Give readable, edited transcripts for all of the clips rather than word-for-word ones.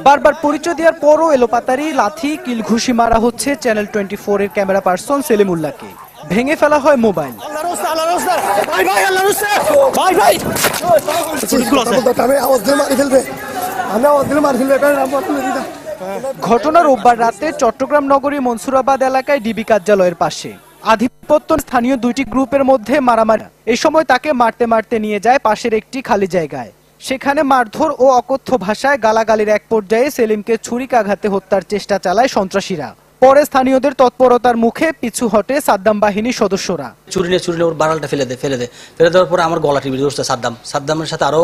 বারবার পরিচয় দেওয়ার পরও এলোপাতারি লাথি কিল ঘুষি মারা হচ্ছে চ্যানেল 24 এর ক্যামেরা পার্সন সেলিমুল্লাহকে। ভেঙে ফেলা হয় মোবাইল। ঘটনা রোববার রাতে চট্টগ্রাম নগরী মনসুরাবাদ এলাকায় ডিবি কার্যালয়ের পাশে। আধিপত্য স্থানীয় দুইটি গ্রুপের মধ্যে মারামারি। এই সময় তাকে মারতে মারতে নিয়ে যায় পাশের একটি খালি জায়গায়। সেখানে মারধর ও অকথ্য ভাষায় গালাগালির এক পর্যায়ে সেলিমকে ছুরিকাঘাতে হত্যার চেষ্টা চালায় সন্ত্রাসীরা। পরে স্থানীয়দের তৎপরতার মুখে পিছু হটে সাদ্দাম বাহিনীর সদস্যরা। ছুরি নিয়ে ওর বাড়ালটা ফেলে দেওয়ার পরে আমার গলা টিপে ধরছে সাদ্দামের সাথে আরো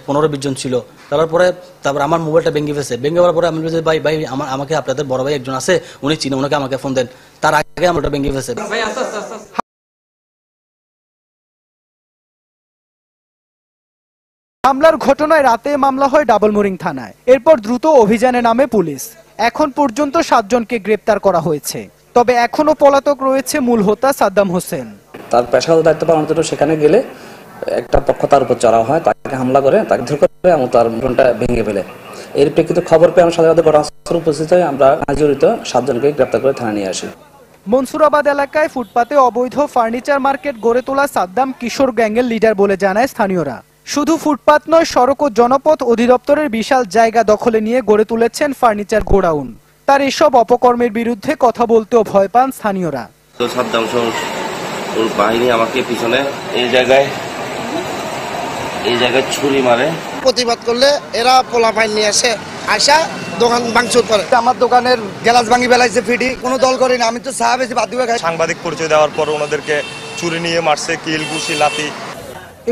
15-20 জন ছিল। তারপর আমার মোবাইলটা ভেঙে যাওয়ার পরে আমি বলছি ভাই আমাকে আপনাদের বড় ভাই একজন আছে, উনি চিনে, ওনাকে আমাকে ফোন দেন। তার আগে আমার ভেঙে ফেলছে। হামলার ঘটনায় রাতে মামলা হয় ডাবলমোরিং থানায়। এরপর দ্রুত অভিযানে নামে পুলিশ। এখন পর্যন্ত 7 জনকে গ্রেপ্তার করা হয়েছে। তবে এখনো পলাতক রয়েছে মূল হোতা সাদ্দাম হোসেন। তার পেশাগত দায়িত্ব পালন করতে সেখানে গেলে একটা পক্ষ তার উপর চড়াও হয়, তাকে হামলা করে, তাকে ধরে করে এবং তার ফোনটা ভেঙে ফেলে। এর প্রেক্ষিতে খবর পেয়ে আমরা সাথে সাথে ঘটনাস্থলে উপস্থিত হয়ে আমরা জড়িত 7 জনকে গ্রেপ্তার করে থানায় নিয়ে আসি। মনসুরাবাদ এলাকায় ফুটপাতে অবৈধ ফার্নিচার মার্কেট গড়ে তোলা সাদ্দাম কিশোর গ্যাংয়ের লিডার বলে জানায় স্থানীয়রা। শুধু ফুটপাত নয়, সড়ক ও জনপথ অধিদপ্তরের বিশাল জায়গা দখলে নিয়ে গড়ে তুলেছেন ফার্নিচার গোডাউন। তার এসব অপকর্মের বিরুদ্ধে কথা বলতেও ভয় পান স্থানীয়রা। তো সাদ্দাম ওর বাহিনী আমাকে পিছনে এই জায়গায় ছুরি মারে। প্রতিবাদ করলে এরা পোলাপাইন নিয়ে আসা দোকান ভাঙচুর করে। আমার দোকানের গ্লাস ভাঙি ফেলাইছে, ফিটি কোনো দল করেনি। আমি তো চা বেশি বাদ দিয়ে খাই। সাংবাদিক পরিচয় দেওয়ার পর ওনাদেরকে ছুরি নিয়ে মারছে, কিল ঘুষি লাথি।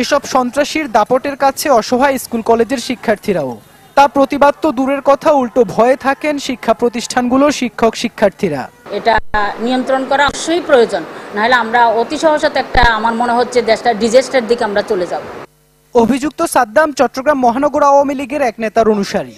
এসব সন্ত্রাসীর দাপটের কাছে অসহায় স্কুল কলেজের শিক্ষার্থীরাও। তার প্রতিবাদ তো দূরের কথা, উল্টো ভয়ে থাকেন শিক্ষা প্রতিষ্ঠানগুলোর শিক্ষক শিক্ষার্থীরা। এটা নিয়ন্ত্রণ করা অবশ্যই প্রয়োজন, নাহলে আমরা অতি সহজতে একটা, আমার মনে হচ্ছে দেশটা ডিজাস্টার দিকে আমরা চলে যাব। অভিযুক্ত সাদ্দাম চট্টগ্রাম মহানগর আওয়ামী লীগের এক নেতার অনুসারী।